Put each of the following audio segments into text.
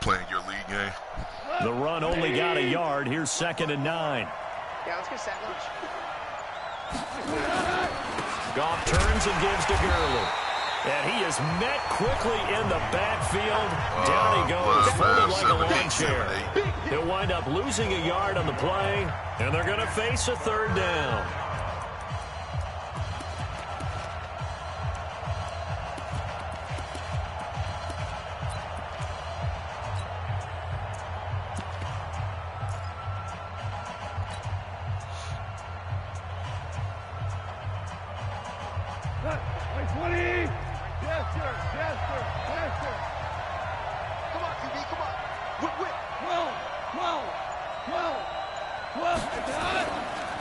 playing your league game. The run only got a yard. Here's 2nd and 9. Yeah, let's get set lunch. Goff turns and gives to Gurley. And he is met quickly in the backfield. Down he goes, folded like a lawn chair. He'll wind up losing a yard on the play, and they're going to face a 3rd down.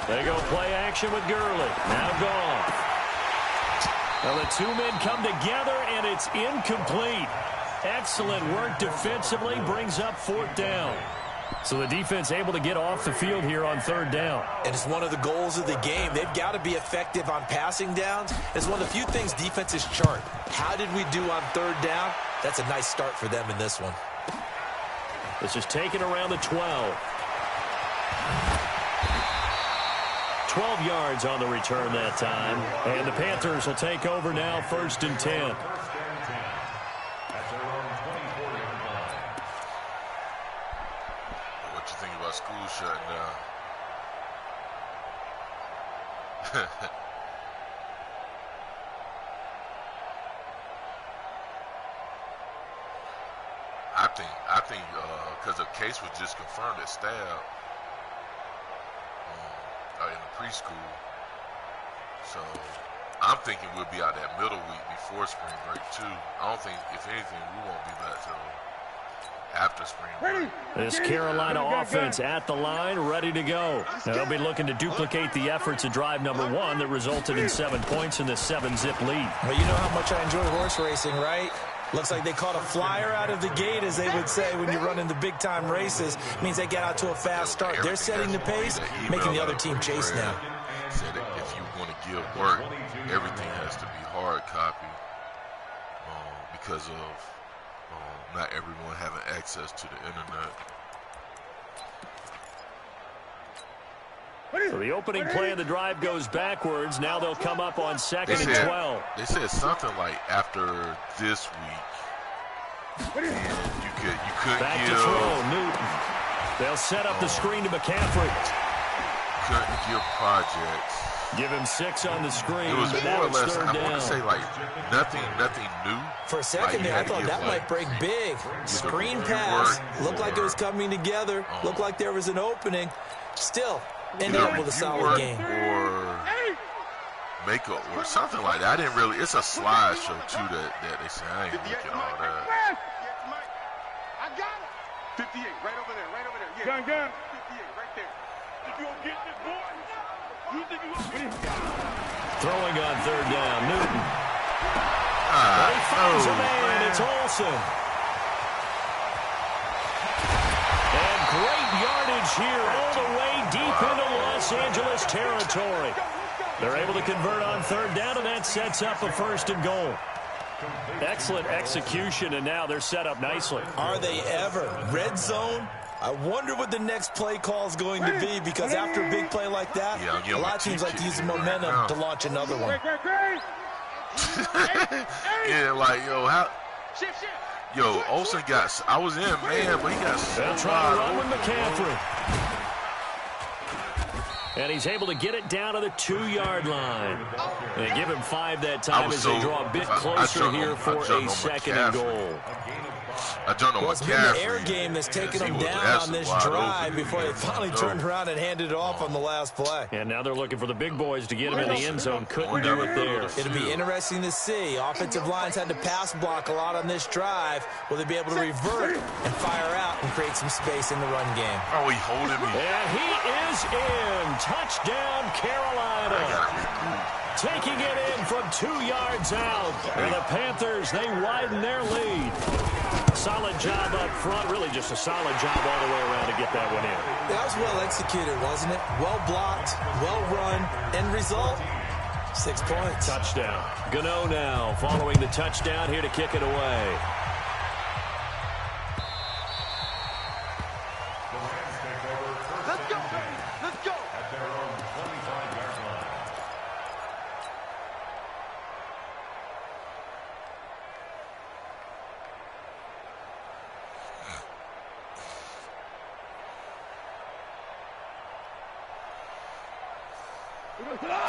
They go play action with Gurley. Now Goff. Well, the two men come together, and it's incomplete. Excellent work defensively. Brings up 4th down. So the defense able to get off the field here on 3rd down. And it's one of the goals of the game. They've got to be effective on passing downs. It's one of the few things defenses chart. How did we do on 3rd down? That's a nice start for them in this one. This is taken around the 12. 12 yards on the return that time. And the Panthers will take over now, 1st and 10. What you think about school shutting down? I think, because the case was just confirmed at staff. In the preschool, so I'm thinking we'll be out that middle week before spring break too. I don't think, if anything, we won't be back till after spring break. This Carolina offense at the line, ready to go. Now they'll be looking to duplicate the efforts of drive number 1 that resulted in 7 points in the 7-zip lead. Well, you know how much I enjoy horse racing, right? Looks like they caught a flyer out of the gate, as they would say when you run in the big-time races. Means they get out to a fast start. They're setting the pace, making the other team chase now. Said that if you want to give work, everything has to be hard copy because of not everyone having access to the internet. So the opening play of the drive goes backwards. Now they'll come up on 2nd and 12. They said something like after this week, and you couldn't back give. To throw, Newton. They'll set up the screen to McCaffrey. Couldn't give projects. Give him 6 on the screen. It was more or less, I want to say, like, nothing new. For a second there, I thought that might break big. Screen pass. Looked like it was coming together. Looked like there was an opening. Still, ended up with a solid game. Or makeup or something like that. I didn't really, it's a slideshow, too, that they say, I ain't looking at all that. I got it. 58, right over there, right over there. Yeah. Gun. 58, right there. If you don't get this boy, you think you gonna get it? Throwing on 3rd down, Newton. But he finds a man, it's Olsen. And great yardage here all the way deep into Los Angeles territory. They're able to convert on 3rd down, and that sets up a 1st and goal. Excellent execution, and now they're set up nicely. Are they ever? Red zone? I wonder what the next play call is going to be, because after a big play like that, a lot of teams like to use the momentum to launch another one. Yeah, like, yo, Olsen got, I was in, man, but he got so They'll try to run with McCaffrey. And he's able to get it down to the 2-yard line. They give him 5 that time as they draw a bit closer here for a 2nd and goal. I don't know It's been the air game that's taken them down on this drive before they finally turned around and handed it off on the last play. And now they're looking for the big boys to get him in the end zone. Couldn't do it there. It'll be interesting to see. Offensive lines had to pass block a lot on this drive. Will they be able to revert and fire out and create some space in the run game? Oh, he holding me. And he is in. Touchdown, Carolina. Taking it in from 2 yards out. And the Panthers, they widen their lead. Solid job up front. Really just a solid job all the way around to get that one in. That was well executed, wasn't it? Well blocked, well run. End result, 6 points. Touchdown. Gano now following the touchdown here to kick it away.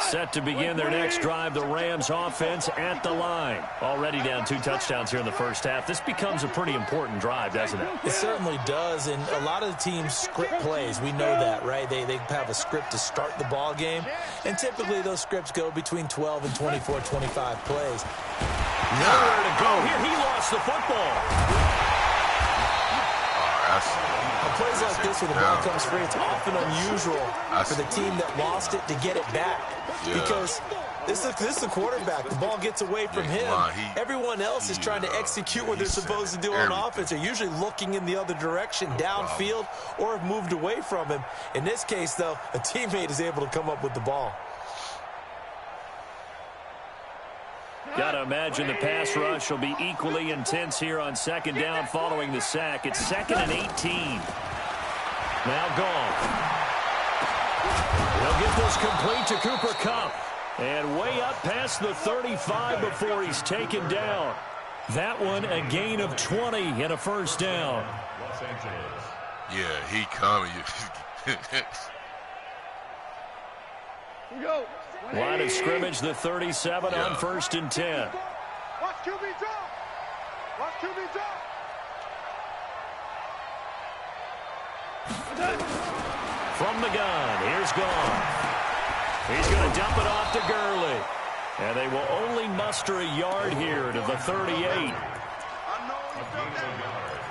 Set to begin their next drive, the Rams offense at the line. Already down 2 touchdowns here in the first half. This becomes a pretty important drive, doesn't it? It certainly does, and a lot of the teams script plays. We know that, right? They have a script to start the ball game, and typically those scripts go between 12 and 24, 25 plays. Nowhere to go. Here he lost the football. Plays like this when the ball comes free, it's often unusual for the team that lost it to get it back. Because this is the quarterback. The ball gets away from him. Everyone else is trying to execute what they're supposed to do on offense. They're usually looking in the other direction, downfield, or have moved away from him. In this case, though, a teammate is able to come up with the ball. Got to imagine the pass rush will be equally intense here on second down following the sack. It's 2nd and 18. Now gone. He'll get this complete to Cooper Kupp. And way up past the 35 before he's taken down. That one a gain of 20 and a first down. Yeah, he coming. Line of scrimmage, the 37 on 1st and 10. Watch QB drop. Watch QB drop. From the gun, here's Gone. He's going to dump it off to Gurley. And they will only muster a yard here to the 38.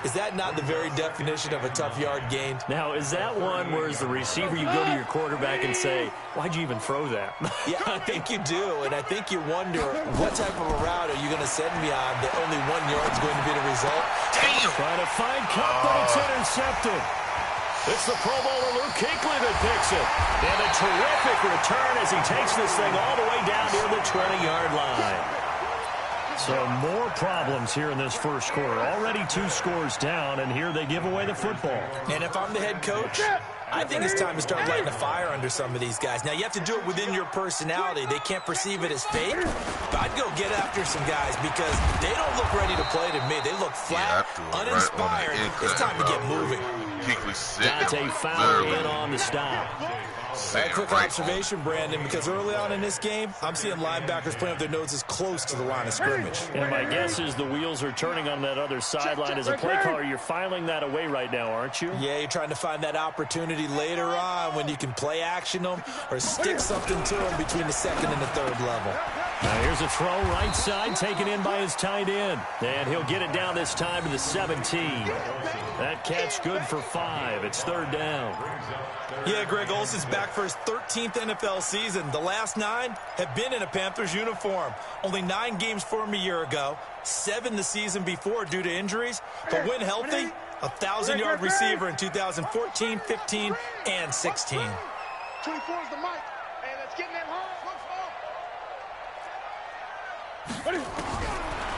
Is that not the very definition of a tough yard gained? Now, is that one where as the receiver you go to your quarterback and say, why'd you even throw that? Yeah, I think you do, and I think you wonder what type of a route are you going to send me on that only 1 yard is going to be the result? Damn! Trying to find Kupp, but it's intercepted. It's the Pro Bowler Luke Kuechly that picks it. And a terrific return as he takes this thing all the way down near the 20-yard line. So more problems here in this first quarter. Already 2 scores down, and here they give away the football. And if I'm the head coach, I think it's time to start lighting a fire under some of these guys. Now, you have to do it within your personality. They can't perceive it as fake. But I'd go get after some guys because they don't look ready to play to me. They look flat, uninspired. It's time to get moving. Dante Fowler in on the stop. A quick observation, Brandon, because early on in this game, I'm seeing linebackers playing with their noses close to the line of scrimmage. And my guess is the wheels are turning on that other sideline. As a play caller, you're filing that away right now, aren't you? Yeah, you're trying to find that opportunity later on when you can play action them or stick something to them between the 2nd and the 3rd level. Now here's a throw right side taken in by his tight end. And he'll get it down this time to the 17. That catch good for 5. It's 3rd down. Yeah, Greg Olsen's back for his 13th NFL season. The last 9 have been in a Panthers uniform. Only 9 games for him a year ago, 7 the season before due to injuries. But when healthy, a 1,000-yard receiver in 2014, 15, and 16. 24 is the mic. Hey, let's get in that hole.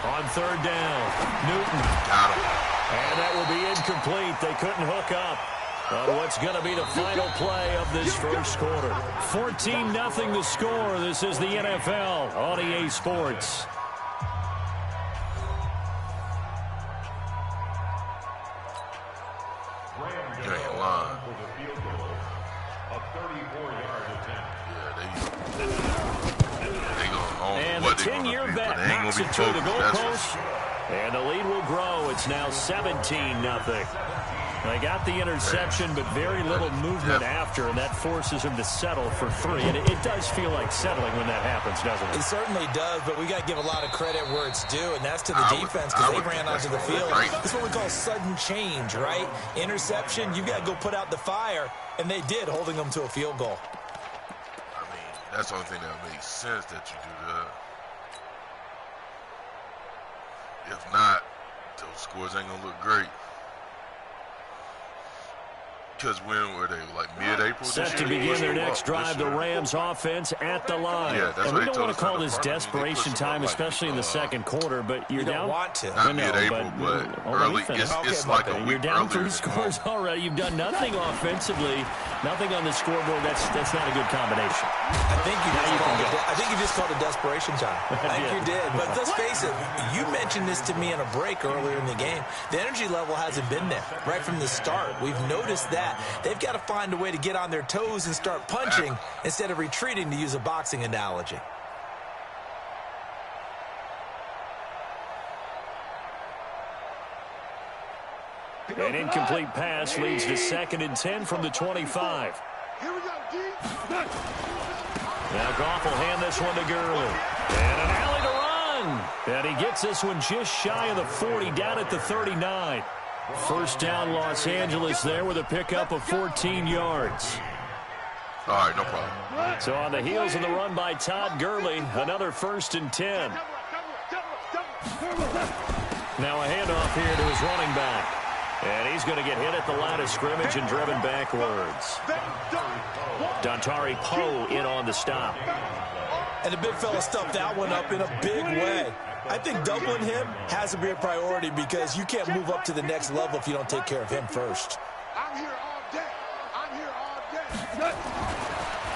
On 3rd down, Newton. Got him. And that will be incomplete. They couldn't hook up. But what's going to be the final play of this first quarter? 14-0 the score. This is the NFL on EA Sports. Great line. And the 10-year vet knocks it to the goalpost. And the lead will grow. It's now 17-0. They got the interception, but very little movement after, and that forces him to settle for 3. And it does feel like settling when that happens, doesn't it? It certainly does, but we got to give a lot of credit where it's due, and that's to the defense because they ran onto the field. It's what we call sudden change, right? Interception, you got to go put out the fire, and they did, holding them to a field goal. I mean, that's the only thing that makes sense that you do that. If not, those scores ain't going to look great. Because when were they, like mid-April? Set to begin their next drive, the Rams offense at the line. Yeah, that's and we don't want to call this desperation time, especially in the second quarter, but you're down. Want to. Not mid-April, but early. It's like a week you're down 3 earlier scores already. You've done nothing offensively, nothing on the scoreboard. That's not a good combination. I think you just called it desperation time. I think you did. But let's face it, you mentioned this to me in a break earlier in the game. The energy level hasn't been there right from the start. We've noticed that. that. They've got to find a way to get on their toes and start punching instead of retreating, to use a boxing analogy. An incomplete pass leads to 2nd and 10 from the 25. Here we go, D. Now Goff will hand this one to Gurley. And an alley to run. And he gets this one just shy of the 40, down at the 39. First down, Los Angeles there with a pickup of 14 yards. All right, no problem. So on the heels of the run by Todd Gurley, another 1st and 10. Now a handoff here to his running back. And he's going to get hit at the line of scrimmage and driven backwards. Dontari Poe in on the stop. And the big fella stuffed that one up in a big way. I think doubling him has to be a priority because you can't move up to the next level if you don't take care of him first. I'm here all day. I'm here all day.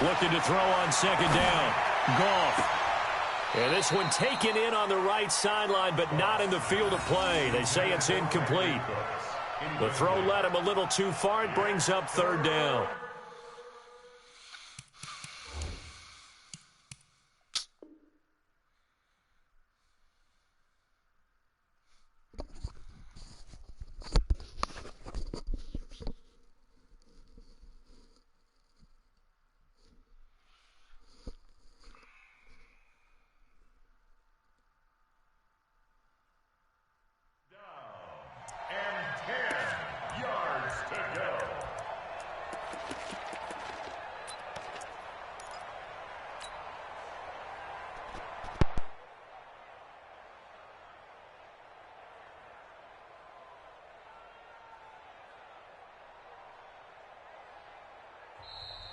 Looking to throw on 2nd down. Goff. And this one taken in on the right sideline, but not in the field of play. They say it's incomplete. The throw led him a little too far. It brings up 3rd down.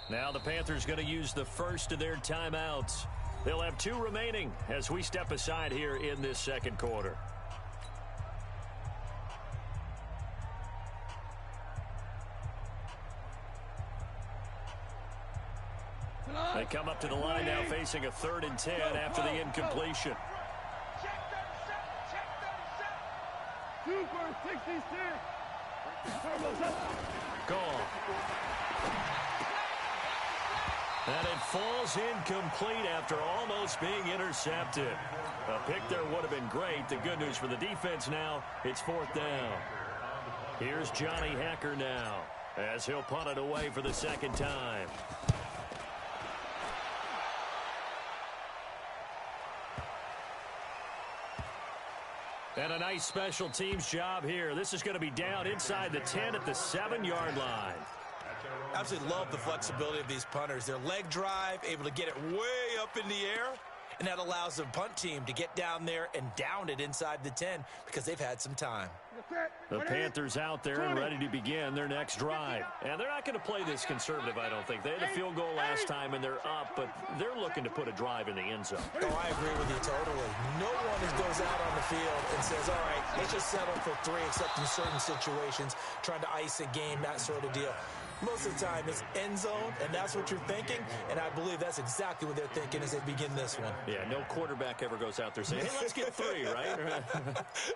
Now the Panthers going to use the first of their timeouts. They'll have 2 remaining as we step aside here in this 2nd quarter. They come up to the line now facing a 3rd and 10 after the incompletion. Gone. And it falls incomplete after almost being intercepted. A pick there would have been great. The good news for the defense now, it's 4th down. Here's Johnny Hecker now as he'll punt it away for the 2nd time. And a nice special teams job here. This is going to be down inside the 10 at the 7-yard line. Absolutely love the flexibility of these punters. Their leg drive, able to get it way up in the air, and that allows the punt team to get down there and down it inside the 10 because they've had some time. The Panthers out there and ready to begin their next drive. And they're not going to play this conservative, I don't think. They had a field goal last time, and they're up, but they're looking to put a drive in the end zone. Oh, I agree with you totally. No one goes out on the field and says, all right, let's just settle for 3, except in certain situations, trying to ice a game, that sort of deal. Most of the time, it's end zone, and that's what you're thinking, and I believe that's exactly what they're thinking as they begin this one. Yeah, no quarterback ever goes out there saying, hey, let's get 3, right?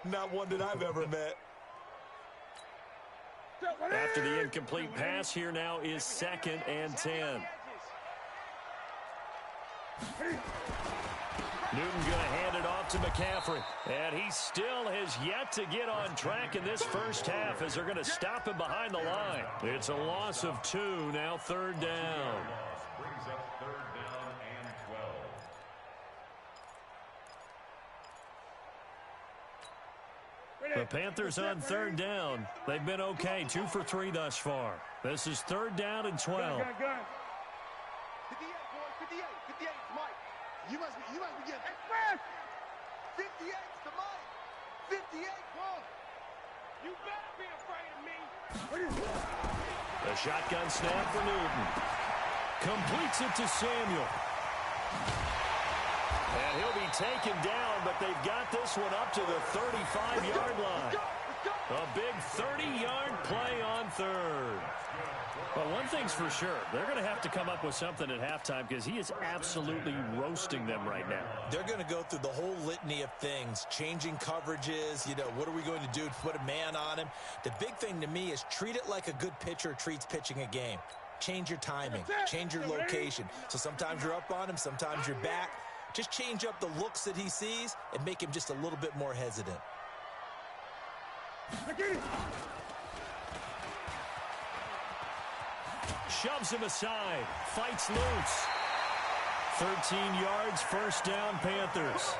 Not one that I've ever met. After the incomplete pass, here now is 2nd and 10. Newton going to hand it off to McCaffrey. And he still has yet to get on track in this first half as they're going to stop him behind the line. It's a loss of 2, now 3rd down. Brings up 3rd down and 12. The Panthers on 3rd down. They've been okay, 2 for 3 thus far. This is 3rd down and 12. 58, boy, 58, 58, Mike. You must be getting express. 58 to Mike. 58, boy. You better be afraid of me. The shotgun snap for Newton. Completes it to Samuel. And he'll be taken down, but they've got this one up to the 35-yard line. A big 30-yard play on third. Well, one thing's for sure. They're going to have to come up with something at halftime because he is absolutely roasting them right now. They're going to go through the whole litany of things, changing coverages, what are we going to do to put a man on him? The big thing to me is treat it like a good pitcher treats pitching a game. Change your timing, change your location. So sometimes you're up on him, sometimes you're back. Just change up the looks that he sees and make him just a little bit more hesitant. Shoves him aside, fights loose. 13 yards, first down, Panthers.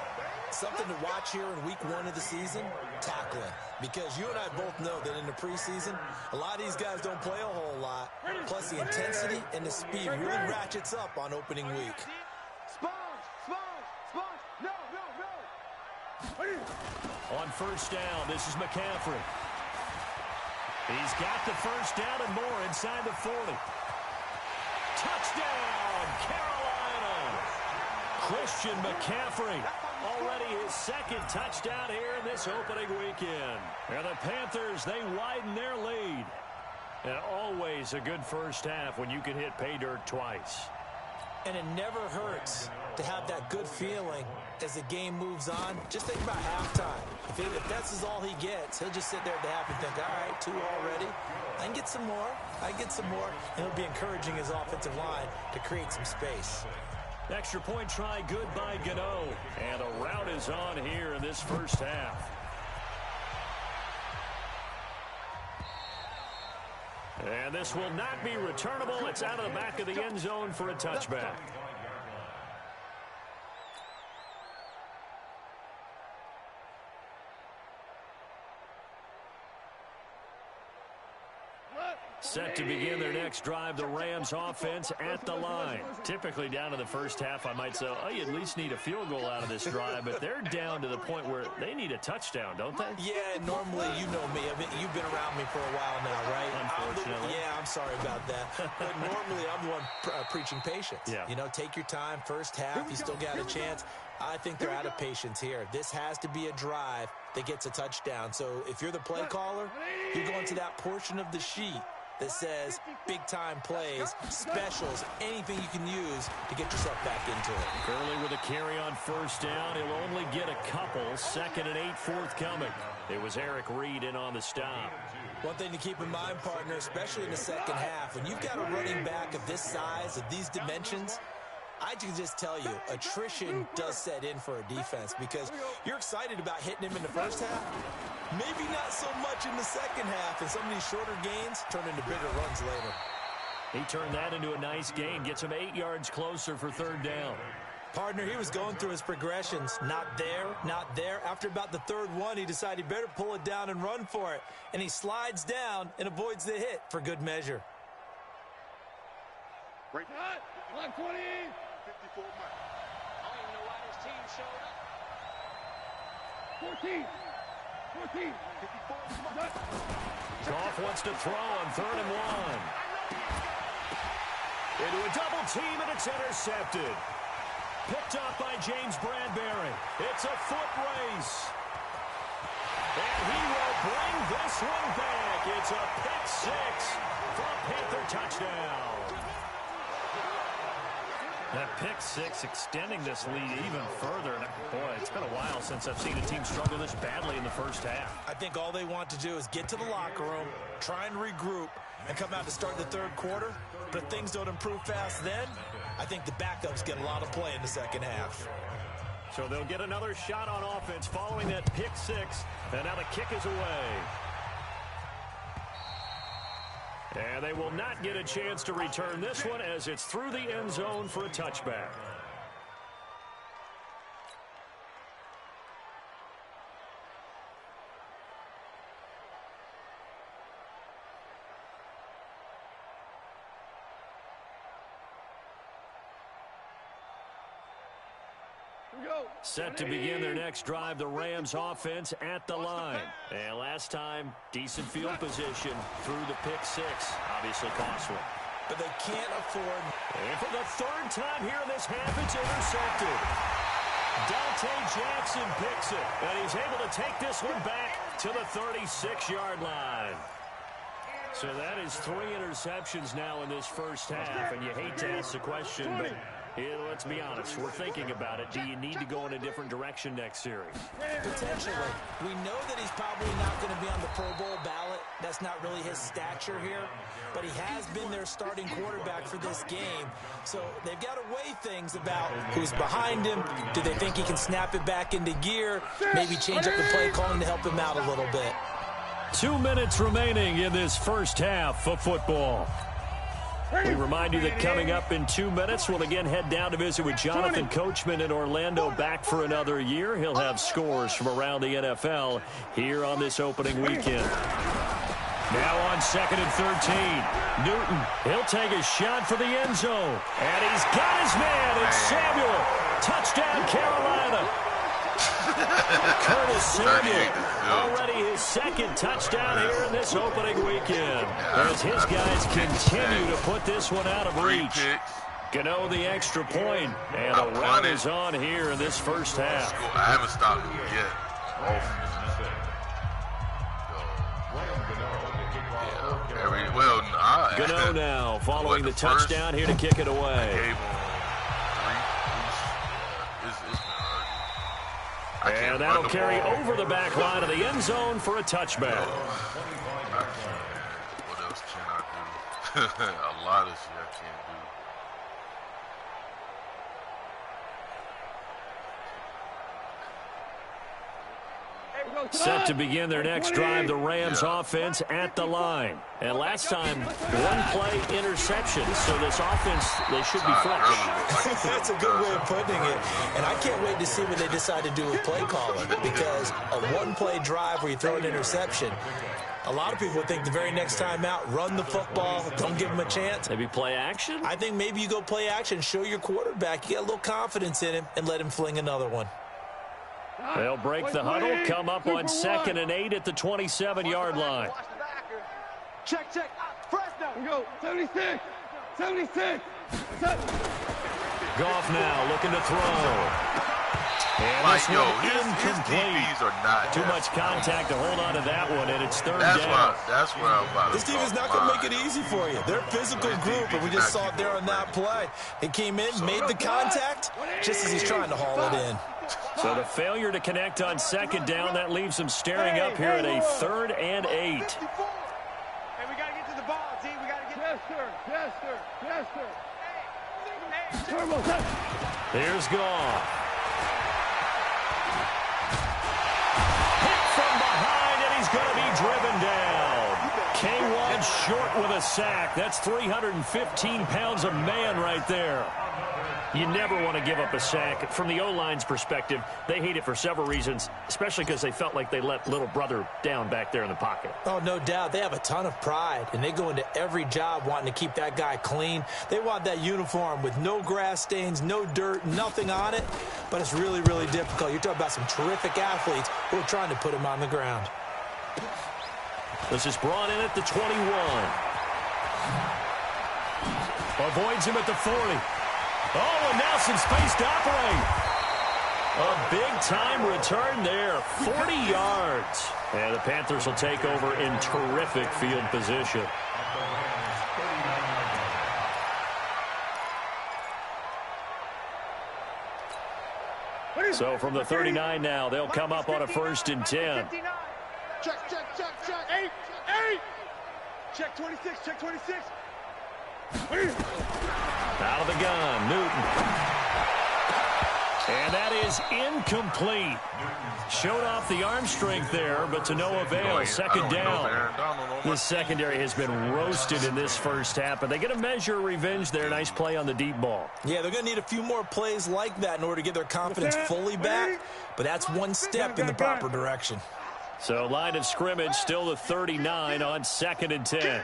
Something to watch here in week 1 of the season, tackling. Because you and I both know that in the preseason, a lot of these guys don't play a whole lot. Plus the intensity and the speed really ratchets up on opening week. On first down, this is McCaffrey. He's got the first down and more inside the 40. Touchdown, Carolina! Christian McCaffrey, already his second touchdown here in this opening weekend. And the Panthers, they widen their lead. And always a good first half when you can hit pay dirt twice. And it never hurts to have that good feeling as the game moves on. Just think about halftime. If that's all he gets, he'll just sit there at the half and think, all right, 2 already. I can get some more. I can get some more. And he'll be encouraging his offensive line to create some space. Extra point try, good by Gano. And a rout is on here in this first half. And this will not be returnable. It's out of the back of the end zone for a touchback. Set to begin their next drive, the Rams offense at the line. Typically down to the first half, I might say, oh, you at least need a field goal out of this drive, but they're down to the point where they need a touchdown, don't they? Yeah, normally, you know me. You've been around me for a while now, right? Unfortunately. I'm sorry about that. But normally, I'm the one preaching patience. Yeah. Take your time, first half, you still got a chance. I think they're out of patience here. This has to be a drive that gets a touchdown. So if you're the play caller, you're going to that portion of the sheet that says big-time plays, specials, anything you can use to get yourself back into it. Gurley with a carry on first down. He'll only get a couple. 2nd and 8 forthcoming. It was Eric Reed in on the stop. One thing to keep in mind, partner, especially in the second half, when you've got a running back of this size, of these dimensions, I can just tell you, attrition does set in for a defense because you're excited about hitting him in the first half. Maybe not so much in the second half, and some of these shorter gains turn into bigger runs later. He turned that into a nice gain, gets him 8 yards closer for 3rd down. Partner, he was going through his progressions. Not there, not there. After about the 3rd one, he decided he better pull it down and run for it. And he slides down and avoids the hit for good measure. Break. 120. 54 miles. I don't even know why this team showed up. 14. 14. 54. Goff wants to throw on 3rd and 1. Into a double team, and it's intercepted. Picked up by James Bradbury. It's a foot race. And he will bring this one back. It's a pick 6 for a Panther touchdown. That pick 6 extending this lead even further. And boy, it's been a while since I've seen a team struggle this badly in the first half. I think all they want to do is get to the locker room, try and regroup, and come out to start the 3rd quarter. But if things don't improve fast then, I think the backups get a lot of play in the second half. So they'll get another shot on offense following that pick 6. And now the kick is away. And they will not get a chance to return this one as it's through the end zone for a touchback. Set to begin their next drive, the Rams offense at the line. And last time, decent field position through the pick 6. Obviously costly. But they can't afford. And for the 3rd time here in this half, it's intercepted. Dante Jackson picks it. And he's able to take this one back to the 36-yard line. So that is 3 interceptions now in this first half, and you hate to ask the question, but let's be honest, we're thinking about it. Do you need to go in a different direction next series? Potentially. We know that he's probably not going to be on the Pro Bowl ballot. That's not really his stature here, but he has been their starting quarterback for this game. So they've got to weigh things about who's behind him. Do they think he can snap it back into gear? Maybe change up the play calling to help him out a little bit. 2 minutes remaining in this first half of football. We remind you that coming up in 2 minutes, we'll again head down to visit with Jonathan Coachman in Orlando, back for another year. He'll have scores from around the NFL here on this opening weekend. Now on 2nd and 13. Newton, he'll take a shot for the end zone. And he's got his man. It's Samuel. Touchdown, Carolina. Curtis Samuel, already his second touchdown here in this opening weekend, as his guys continue to put this one out of reach. Gano the extra point, and the run is on here in this first half. I haven't stopped him yet. Gano now following the touchdown here to kick it away. And that'll carry over the back line of the end zone for a touchback. What else can I do? A lot of shit I can't do. Set to begin their next drive, the Rams offense at the line. And last time, one play interception. So this offense, they should be fresh. That's a good way of putting it. And I can't wait to see what they decide to do with play calling, because a one-play drive where you throw an interception, a lot of people think the very next time out, run the football, don't give him a chance. Maybe play action? I think maybe you go play action, show your quarterback, you get a little confidence in him, and let him fling another one. They'll break the huddle, come up on 2nd and 8 at the 27-yard line. Check. Fresno. Go. 76. 76. Goff now looking to throw. And this one incomplete. Too much contact to hold on to that one, and it's third down. That's what I'm about to This defense is not going to make it easy for you. They're a physical group, and we just saw it there on that play. He came in, made the contact, just as he's trying to haul it in. So the failure to connect on 2nd down, that leaves him staring up here at a 3rd and 8. Hey, we got to get to the ball, D. We got to get. Yes, sir. Hey. Here's Goff. Hit from behind, and he's going to be driven down. K1 short with a sack. That's 315 pounds of man right there. You never want to give up a sack. From the O-line's perspective, they hate it for several reasons, especially because they felt like they let little brother down back there in the pocket. Oh, no doubt. They have a ton of pride, and they go into every job wanting to keep that guy clean. They want that uniform with no grass stains, no dirt, nothing on it, but it's really, really difficult. You're talking about some terrific athletes who are trying to put him on the ground. This is brought in at the 21. Avoids him at the 40. Oh, and now some space to operate. A big-time return there, 40 yards. And the Panthers will take over in terrific field position. So from the 39 now, they'll come up on a 1st and 10. Check. 8. Check 26. Out of the gun, Newton. And that is incomplete. Showed off the arm strength there, but to no avail. 2nd down. The secondary has been roasted in this first half, but they get a measure of revenge there. Nice play on the deep ball. Yeah, they're going to need a few more plays like that in order to get their confidence fully back, but that's one step in the proper direction. So line of scrimmage still the 39 on 2nd and 10.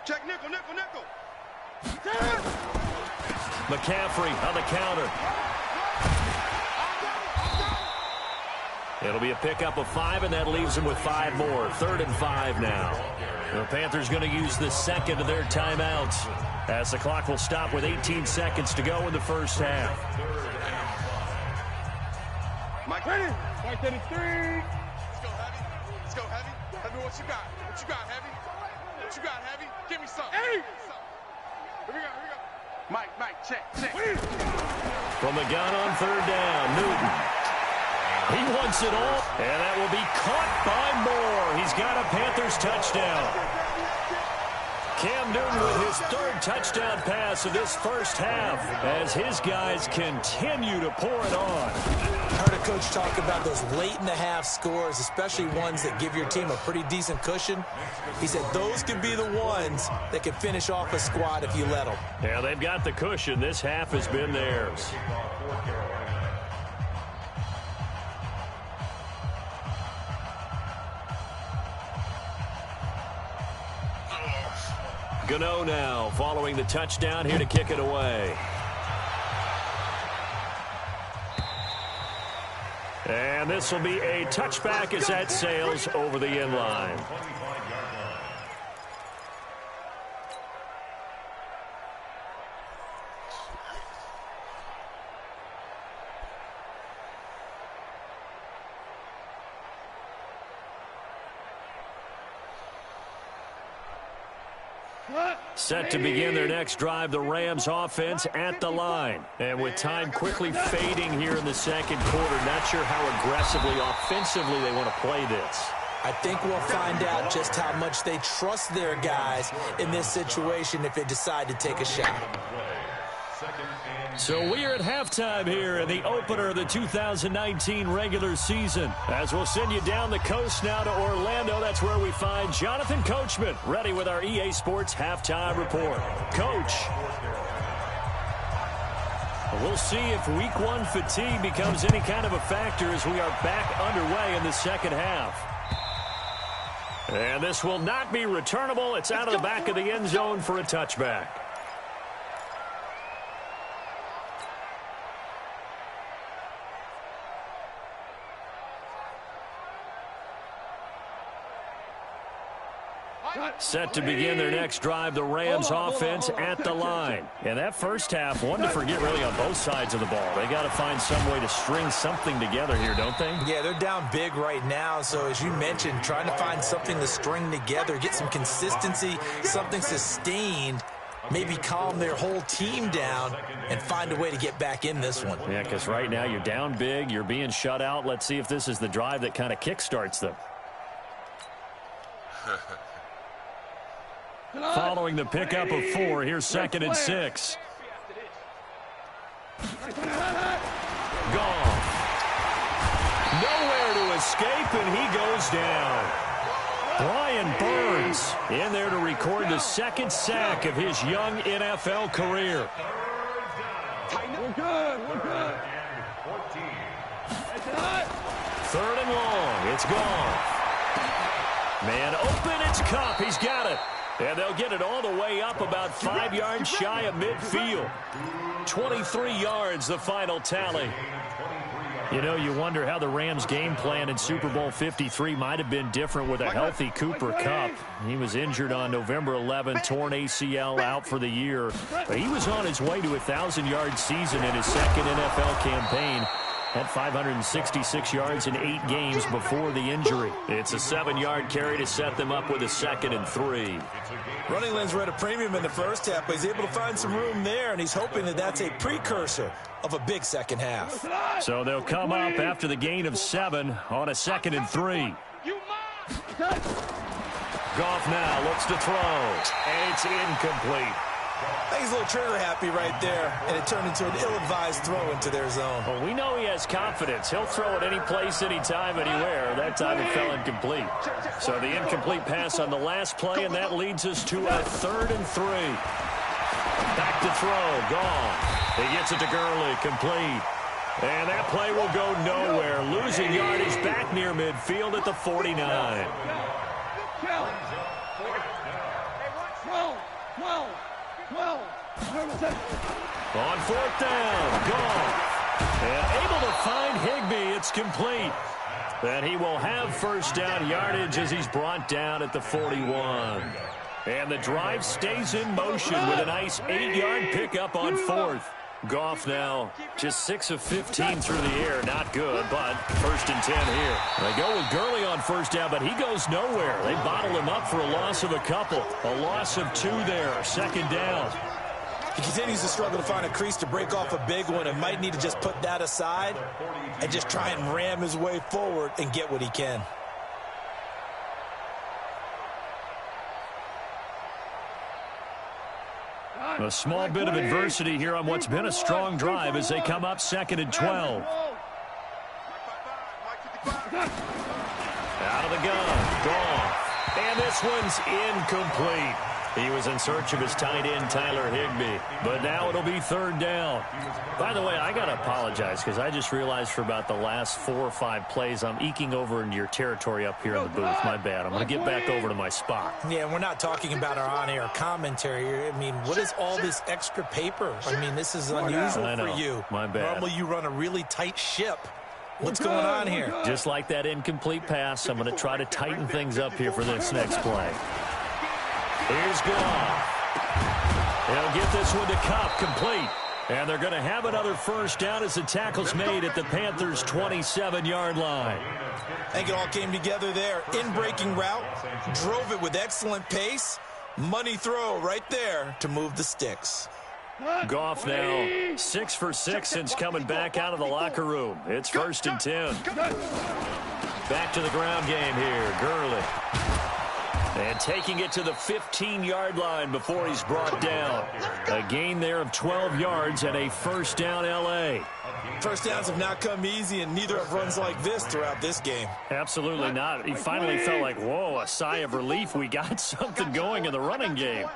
Check nickel. McCaffrey on the counter. It'll be a pickup of 5, and that leaves them with 5 more. 3rd and 5 now. The Panthers going to use the second of their timeouts, as the clock will stop with 18 seconds to go in the first half. Mike, ready? 3. Let's go, Heavy. Tell me what you got. What you got, Heavy? What you got, Heavy? Give me something. Hey! Here we go, here we go. Mike, check. From the gun on third down, Newton. He wants it all, and that will be caught by Moore. He's got a Panthers touchdown. Cam Newton with his third touchdown pass of this first half as his guys continue to pour it on. I heard a coach talk about those late-in-the-half scores, especially ones that give your team a pretty decent cushion. He said those could be the ones that can finish off a squad if you let them. Yeah, they've got the cushion. This half has been theirs. Gano now following the touchdown here to kick it away. And this will be a touchback as that sails over the end line. Set to begin their next drive, the Rams offense at the line. And with time quickly fading here in the second quarter, not sure how aggressively, offensively they want to play this. I think we'll find out just how much they trust their guys in this situation if they decide to take a shot. So we are at halftime here in the opener of the 2019 regular season. As we'll send you down the coast now to Orlando, that's where we find Jonathan Coachman, ready with our EA Sports halftime report. Coach, we'll see if week one fatigue becomes any kind of a factor as we are back underway in the second half. And this will not be returnable. It's out of the back of the end zone for a touchback. Set to begin their next drive, the Rams offense at the line. And that first half, one to forget really on both sides of the ball. They got to find some way to string something together here, don't they? Yeah, they're down big right now. So as you mentioned, trying to find something to string together, get some consistency, something sustained, maybe calm their whole team down and find a way to get back in this one. Yeah, because right now you're down big, you're being shut out. Let's see if this is the drive that kind of kickstarts them. Following the pickup of 4, here's 2nd and 6. Gone. Nowhere to escape, and he goes down. Brian Burns in there to record the second sack of his young NFL career. We're good. 3rd and long. It's gone. Man open, it's Cup. He's got it. And they'll get it all the way up about 5 yards shy of midfield. 23 yards, the final tally. You know, you wonder how the Rams' game plan in Super Bowl 53 might have been different with a healthy Cooper Kupp. He was injured on November 11, torn ACL, out for the year. But he was on his way to a 1,000-yard season in his second NFL campaign. Had 566 yards in 8 games before the injury. It's a 7-yard carry to set them up with a 2nd and 3. Running lanes were at a premium in the first half, but he's able to find some room there, and he's hoping that that's a precursor of a big second half. So they'll come up after the gain of 7 on a 2nd and 3. Goff now looks to throw, and it's incomplete. I think he's a little trigger happy right there, and it turned into an ill-advised throw into their zone. Well, we know he has confidence. He'll throw it any place, anytime, anywhere. That time it fell incomplete. So the incomplete pass on the last play, and that leads us to a 3rd and 3. Back to throw, gone. He gets it to Gurley, complete. And that play will go nowhere. Losing yardage back near midfield at the 49. On 4th down, Goff. And able to find Higbee. It's complete. And he will have 1st down yardage as he's brought down at the 41. And the drive stays in motion with a nice 8-yard pickup on 4th. Goff now just 6 of 15 through the air. Not good, but 1st and 10 here. They go with Gurley on 1st down, but he goes nowhere. They bottle him up for a loss of a couple. A loss of 2 there. 2nd down. He continues to struggle to find a crease to break off a big one and might need to just put that aside and just try and ram his way forward and get what he can. A small bit of adversity here on what's been a strong drive as they come up 2nd and 12. Out of the gun. Gone. And this one's incomplete. He was in search of his tight end, Tyler Higbee. But now it'll be 3rd down. By the way, I got to apologize because I just realized for about the last 4 or 5 plays, I'm eking over into your territory up here in the booth. My bad. I'm going to get back over to my spot. Yeah, we're not talking about our on-air commentary. I mean, what is all this extra paper? I mean, this is unusual for you. My bad. Normally you run a really tight ship. What's going on here? Just like that incomplete pass, I'm going to try to tighten things up here for this next play. Here's Goff. He'll get this one to Kupp, complete. And they're going to have another 1st down as the tackle's made at the Panthers' 27-yard line. I think it all came together there. In-breaking route, drove it with excellent pace. Money throw right there to move the sticks. Goff now 6 for 6 since coming back out of the locker room. It's 1st and 10. Back to the ground game here. Gurley. And taking it to the 15-yard line before he's brought down. A gain there of 12 yards and a 1st down L.A. 1st downs have not come easy, and neither have runs like this throughout this game. Absolutely not. He finally felt like, whoa, a sigh of relief. We got something going in the running game.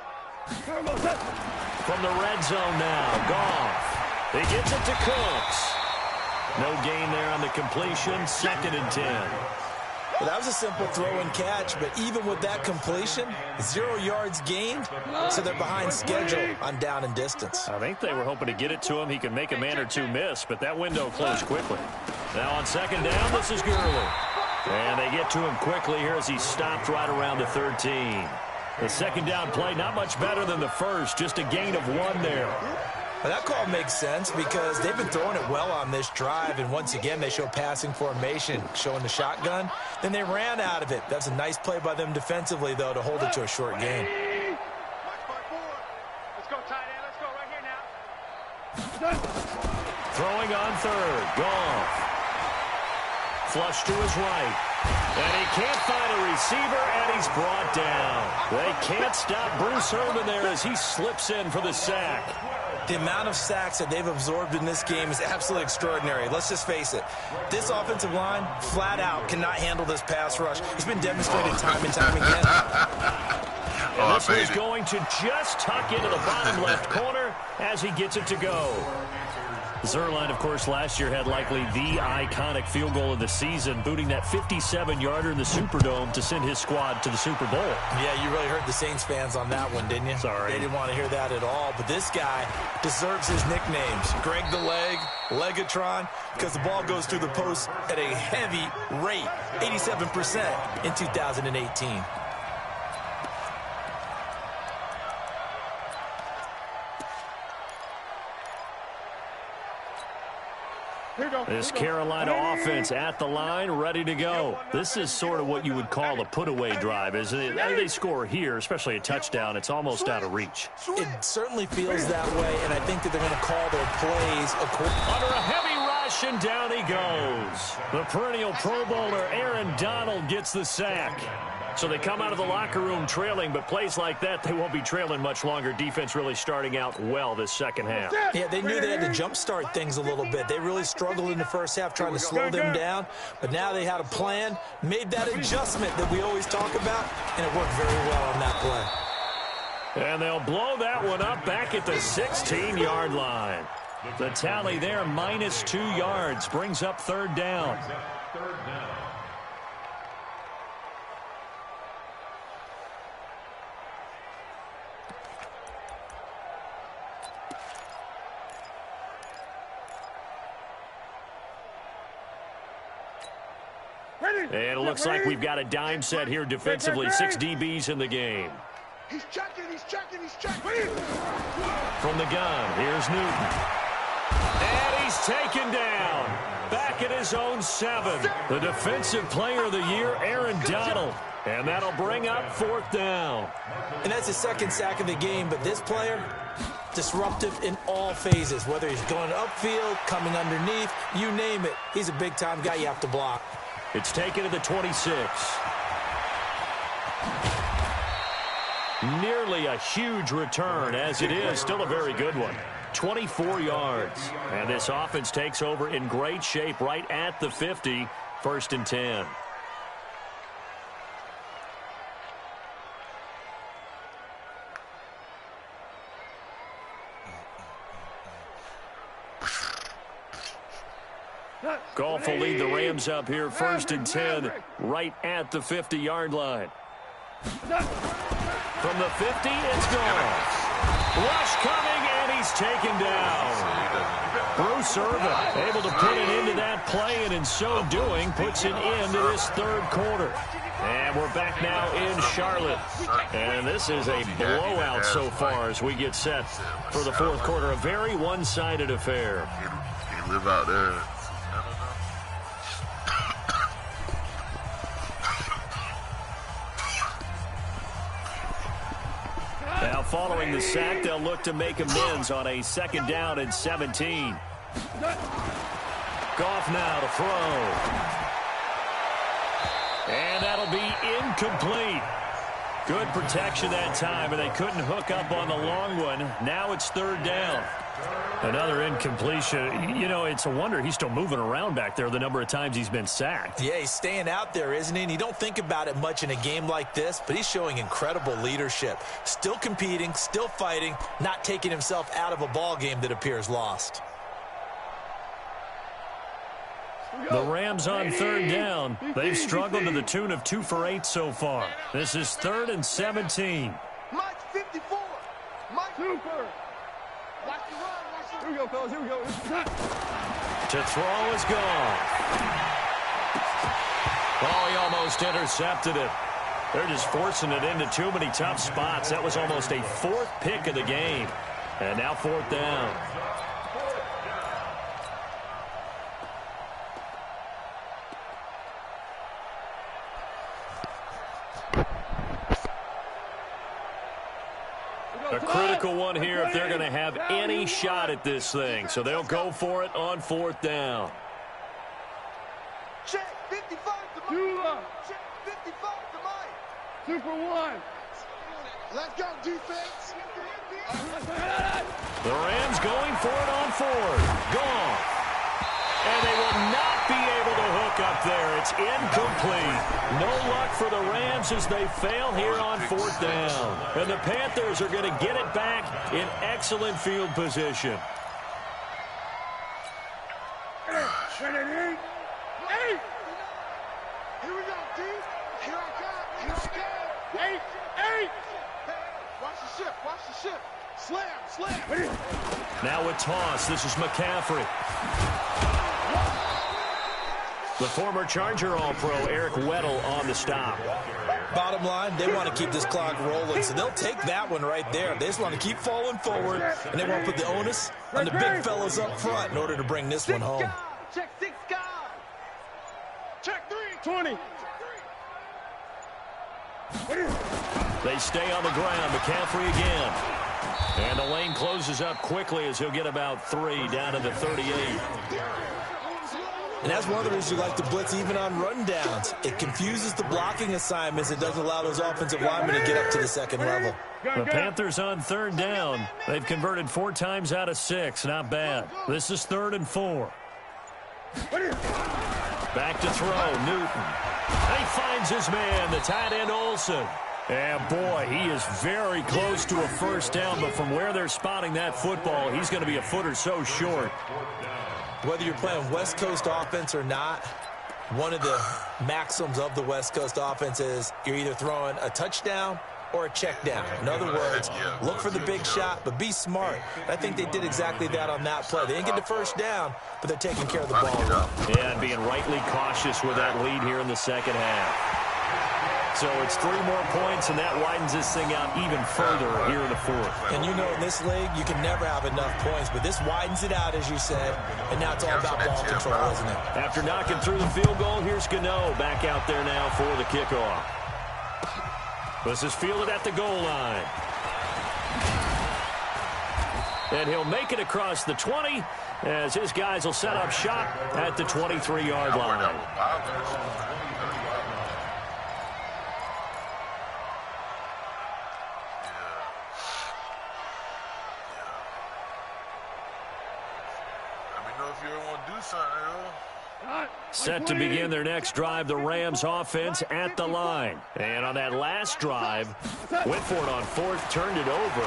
From the red zone now, Goff. He gets it to Cooks. No gain there on the completion. 2nd and 10. Well, that was a simple throw and catch, but even with that completion, 0 yards gained, so they're behind schedule on down and distance. I think they were hoping to get it to him. He could make a man or 2 miss, but that window closed quickly. Now on 2nd down, this is Gurley. And they get to him quickly here as he's stopped right around the 13. The 2nd down play, not much better than the first, just a gain of 1 there. Well, that call makes sense because they've been throwing it well on this drive, and once again they show passing formation, showing the shotgun. Then they ran out of it. That's a nice play by them defensively, though, to hold it to a short gain. Let's go, tight end. Let's go right here now. Throwing on 3rd. Goff. Flush to his right. And he can't find a receiver, and he's brought down. They can't stop Bruce Irvin there as he slips in for the sack. The amount of sacks that they've absorbed in this game is absolutely extraordinary. Let's just face it. This offensive line, flat out, cannot handle this pass rush. It's been demonstrated time and time again. And this one's going to just tuck into the bottom left corner as he gets it to go. Zerline, of course, last year had likely the iconic field goal of the season, booting that 57-yarder in the Superdome to send his squad to the Super Bowl. Yeah, you really hurt the Saints fans on that one, didn't you? Sorry. They didn't want to hear that at all. But this guy deserves his nicknames. Greg the Leg, Legatron, because the ball goes through the post at a heavy rate, 87% in 2018. This Carolina offense at the line, ready to go. This is sort of what you would call a put-away drive, isn't it? They score here, especially a touchdown. It's almost out of reach. It certainly feels that way, and I think that they're going to call their plays accordingly. Under a heavy rush, and down he goes. The perennial Pro Bowler Aaron Donald gets the sack. So they come out of the locker room trailing, but plays like that, they won't be trailing much longer. Defense really starting out well this second half. Yeah, they knew they had to jumpstart things a little bit. They really struggled in the first half trying to slow them down, but now they had a plan, made that adjustment that we always talk about, and it worked very well on that play. And they'll blow that one up back at the 16-yard line. The tally there, minus 2 yards, brings up 3rd down. And it looks like we've got a dime set here defensively. 6 DBs in the game. He's checking, he's checking, he's checking. From the gun, here's Newton. he's taken down. Back at his own 7. The Defensive Player of the Year, Aaron Donald. And that'll bring up 4th down. And that's his 2nd sack of the game, but this player, disruptive in all phases, whether he's going upfield, coming underneath, you name it. He's a big-time guy you have to block. It's taken to the 26. Nearly a huge return, as it is still a very good one. 24 yards. And this offense takes over in great shape right at the 50, 1st and 10. Goff will lead the Rams up here, 1st and 10, right at the 50-yard line. From the 50, it's gone. Rush coming, and he's taken down. Bruce Irvin able to put it into that play, and in so doing, puts an end to this 3rd quarter. And we're back now in Charlotte. And this is a blowout so far as we get set for the 4th quarter. A very one-sided affair. He live out there. Now following the sack, they'll look to make amends on a 2nd down and 17. Goff now to throw. And that'll be incomplete. Good protection that time, and they couldn't hook up on the long one. Now it's 3rd down. Another incompletion. You know, it's a wonder he's still moving around back there the number of times he's been sacked. Yeah, he's staying out there, isn't he? And you don't think about it much in a game like this, but he's showing incredible leadership. Still competing, still fighting, not taking himself out of a ball game that appears lost. The Rams on 3rd down. They've struggled to the tune of 2 for 8 so far. This is 3rd and 17. Mike 54. Mike Super. Watch the run. Watch the... Here we go, fellas. Here we go. To throw is gone. Oh, he almost intercepted it. They're just forcing it into too many tough spots. That was almost a 4th pick of the game. And now 4th down. A critical one here if they're going to have any shot at this thing. So they'll go for it on 4th down. Check 55 to Mike. Check 55 to Mike. Super 1. Let's go, defense. The Rams going for it on 4th. Gone. And they will not be able to hook up there. It's incomplete. No luck for the Rams as they fail here on 4th down. And the Panthers are going to get it back in excellent field position. Here we go, D. Here I come. Here I come. 8. Hey, watch the ship. Watch the ship. Slam. Now a toss. This is McCaffrey. The former Charger All-Pro Eric Weddle on the stop. Bottom line, they want to keep this clock rolling, so they'll take that one right there. They just want to keep falling forward, and they won't put the onus on the big fellas up front in order to bring this one home. Check 6 guys. Check 3. 20. They stay on the ground. McCaffrey again. And the lane closes up quickly as he'll get about 3 down to the 38. And that's one of the reasons you like to blitz even on rundowns. It confuses the blocking assignments. It doesn't allow those offensive linemen to get up to the 2nd level. The Panthers on 3rd down. They've converted 4 times out of 6. Not bad. This is 3rd and 4. Back to throw. Newton. He finds his man, the tight end Olsen. And boy, he is very close to a 1st down, but from where they're spotting that football, he's going to be a foot or so short. Whether you're playing West Coast offense or not, one of the maxims of the West Coast offense is you're either throwing a touchdown or a check down. In other words, look for the big shot, but be smart. I think they did exactly that on that play. They didn't get the 1st down, but they're taking care of the ball. Yeah, and being rightly cautious with that lead here in the 2nd half. So it's 3 more points, and that widens this thing out even further here in the fourth. And you know, in this league, you can never have enough points, but this widens it out, as you said, and now it's all about ball control, isn't it? After knocking through the field goal, here's Gano back out there now for the kickoff. This is fielded at the goal line. And he'll make it across the 20 as his guys will set up shop at the 23-yard line. Set to begin their next drive, the Rams offense at the line. And on that last drive, went for it on 4th, turned it over.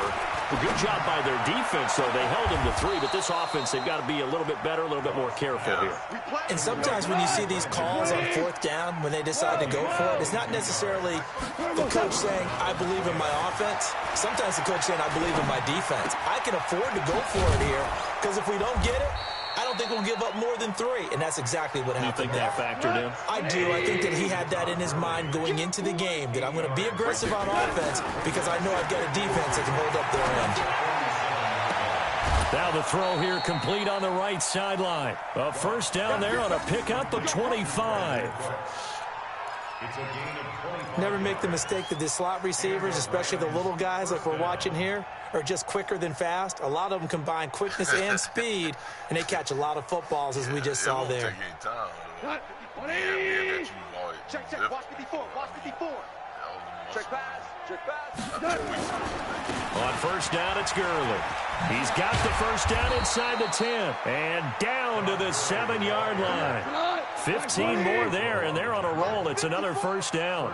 A good job by their defense, though. They held them to 3, but this offense, they've got to be a little bit better, a little bit more careful here. And sometimes when you see these calls on 4th down, when they decide to go for it, it's not necessarily the coach saying, I believe in my offense. Sometimes the coach saying, I believe in my defense. I can afford to go for it here, because if we don't get it, I don't think we'll give up more than 3, and that's exactly what happened. You think that factored in? I do. I think that he had that in his mind going into the game, that I'm going to be aggressive on offense because I know I've got a defense that can hold up their end. Now the throw here complete on the right sideline. A first down there on a pickup of 25. Never make the mistake that the slot receivers, especially the little guys like we're watching here, are just quicker than fast. A lot of them combine quickness and speed, and they catch a lot of footballs, as we just saw there. Check, watch 54, watch 54. Check pass, check pass. On first down, it's Gurley. He's got the first down inside the 10, and down to the 7-yard line. 15 more there, and they're on a roll. It's another first down.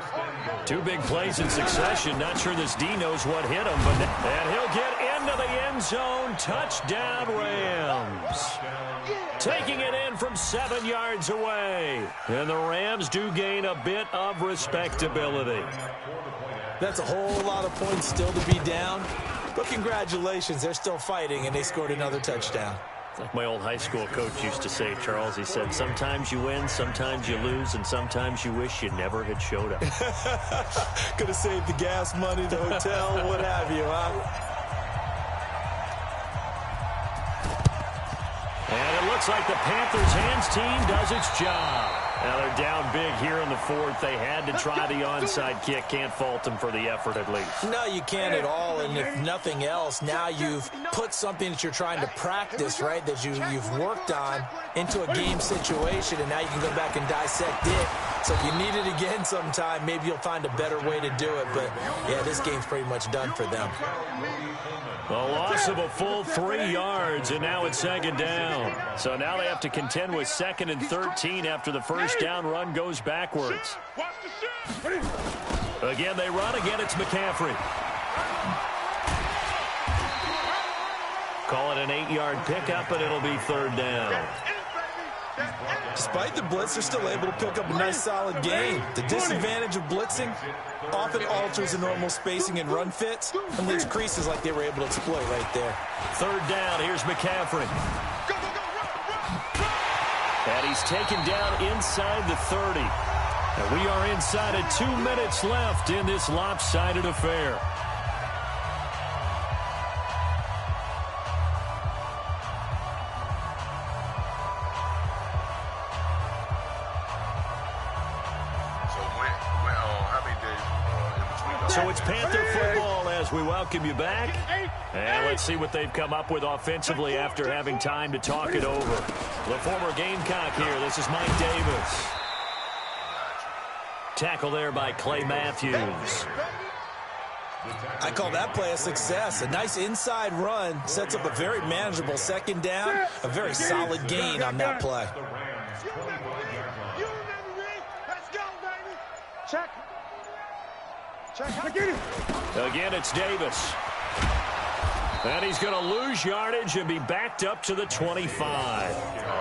2 big plays in succession. Not sure this D knows what hit him, and he'll get into the end zone. Touchdown, Rams. Taking it in from 7 yards away. And the Rams do gain a bit of respectability. That's a whole lot of points still to be down. But congratulations, they're still fighting, and they scored another touchdown. Like my old high school coach used to say, Charles, he said, sometimes you win, sometimes you lose, and sometimes you wish you never had showed up. Could have saved the gas money, the hotel, what have you, huh? And it looks like the Panthers' hands team does its job. Now they're down big here in the 4th. They had to try the onside kick. Can't fault them for the effort at least. No, you can't at all. And if nothing else, now you've put something that you're trying to practice, right, that you've worked on into a game situation, and now you can go back and dissect it. So if you need it again sometime, maybe you'll find a better way to do it. But, yeah, this game's pretty much done for them. A loss of a full 3 yards, and now it's 2nd down. So now they have to contend with 2nd and 13 after the first down run goes backwards. Again, they run. Again, it's McCaffrey. Call it an 8-yard pickup, and it'll be 3rd down. Despite the blitz, they're still able to pick up a nice, solid gain. The disadvantage of blitzing often alters the normal spacing and run fits and leaves creases like they were able to exploit right there. 3rd down. Here's McCaffrey. And he's taken down inside the 30. And we are inside of 2 minutes left in this lopsided affair. So it's Panther football as we welcome you back. And let's see what they've come up with offensively after having time to talk it over. The former Gamecock here. This is Mike Davis. Tackle there by Clay Matthews. I call that play a success. A nice inside run sets up a very manageable 2nd down. A very solid gain on that play. Let's go, baby. Check. Again, it's Davis. And he's going to lose yardage and be backed up to the 25.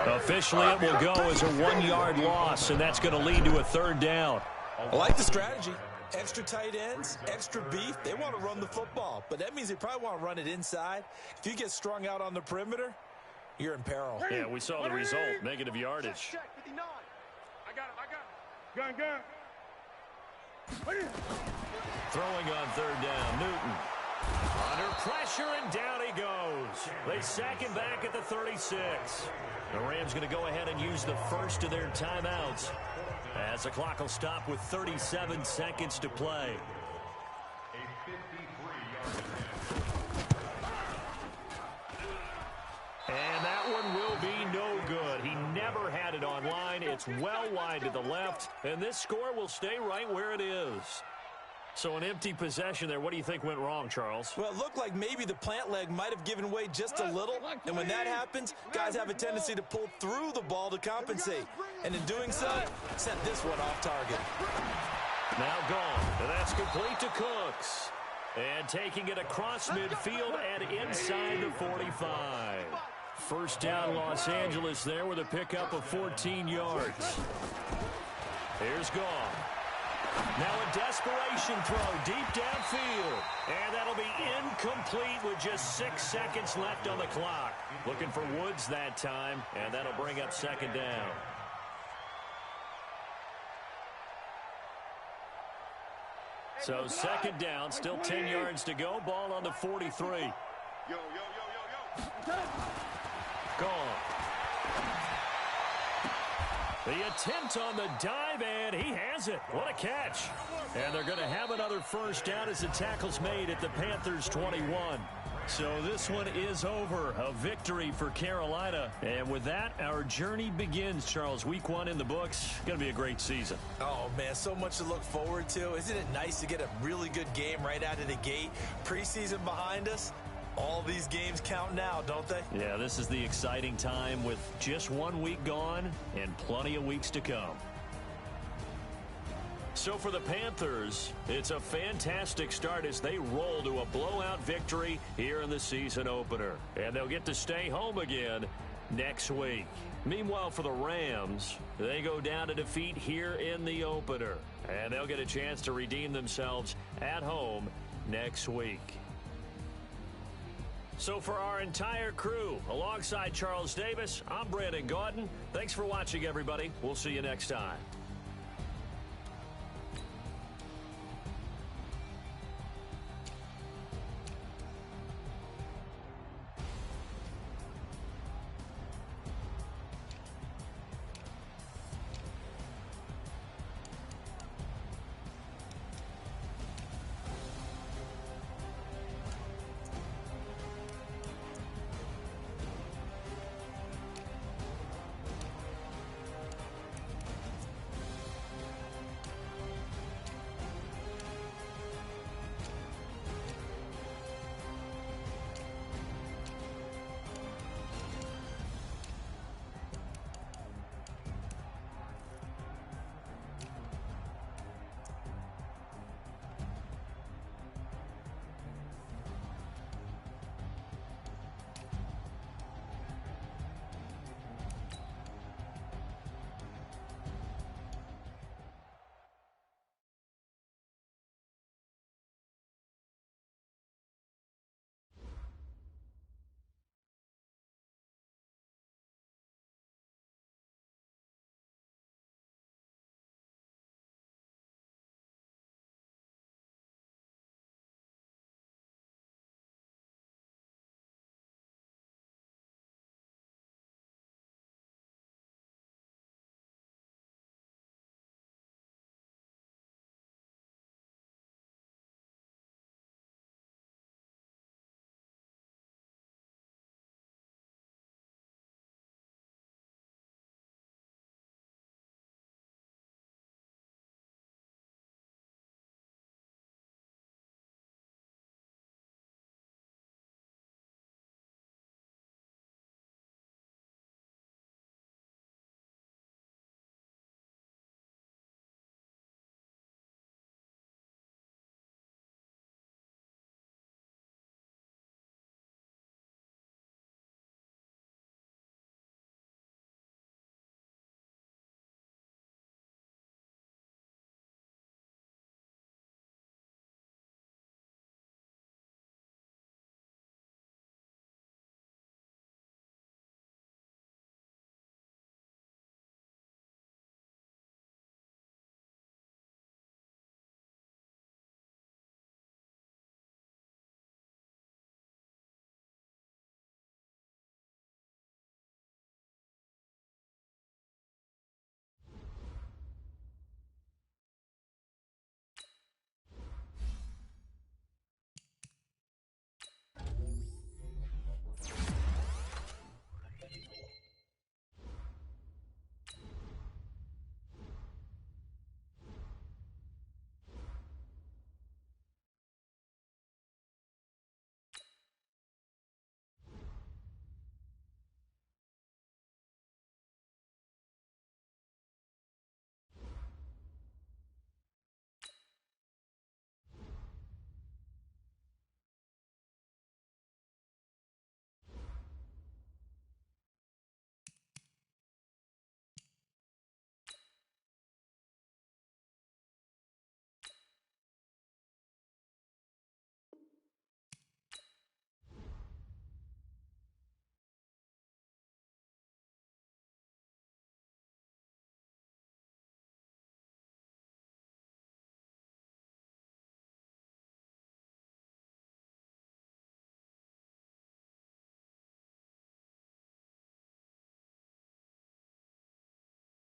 Officially, it will go as a 1-yard loss, and that's going to lead to a 3rd down. I like the strategy. Extra tight ends, extra beef. They want to run the football, but that means they probably want to run it inside. If you get strung out on the perimeter, you're in peril. Yeah, we saw the result, negative yardage. Check, 59. I got him. Gun. Throwing on third down, Newton. Under pressure, and down he goes. They sack him back at the 36. The Rams going to go ahead and use the first of their timeouts, as the clock will stop with 37 seconds to play. And that one will be no good. He never had it on line. It's well wide to the left, and this score will stay right where it is. So an empty possession there. What do you think went wrong, Charles? Well, it looked like maybe the plant leg might have given way just a little. And when that happens, guys have a tendency to pull through the ball to compensate. And in doing so, sent this one off target. Now gone. And that's complete to Cooks. And taking it across midfield and inside the 45. First down, Los Angeles there with a pickup of 14 yards. Here's Gone. Now a desperation throw deep downfield. And that'll be incomplete with just 6 seconds left on the clock. Looking for Woods that time, and that'll bring up second down. So second down, still 10 yards to go. Ball on the 43. Gone. The attempt on the dive, and he has it. What a catch. And they're going to have another first down as the tackle's made at the Panthers' 21. So this one is over. A victory for Carolina. And with that, our journey begins, Charles. Week 1 in the books. Going to be a great season. Oh, man, so much to look forward to. Isn't it nice to get a really good game right out of the gate? Preseason behind us. All these games count now, don't they? Yeah, this is the exciting time with just 1 week gone and plenty of weeks to come. So for the Panthers, it's a fantastic start as they roll to a blowout victory here in the season opener. And they'll get to stay home again next week. Meanwhile, for the Rams, they go down to defeat here in the opener. And they'll get a chance to redeem themselves at home next week. So for our entire crew, alongside Charles Davis, I'm Brandon Gaudin. Thanks for watching, everybody. We'll see you next time.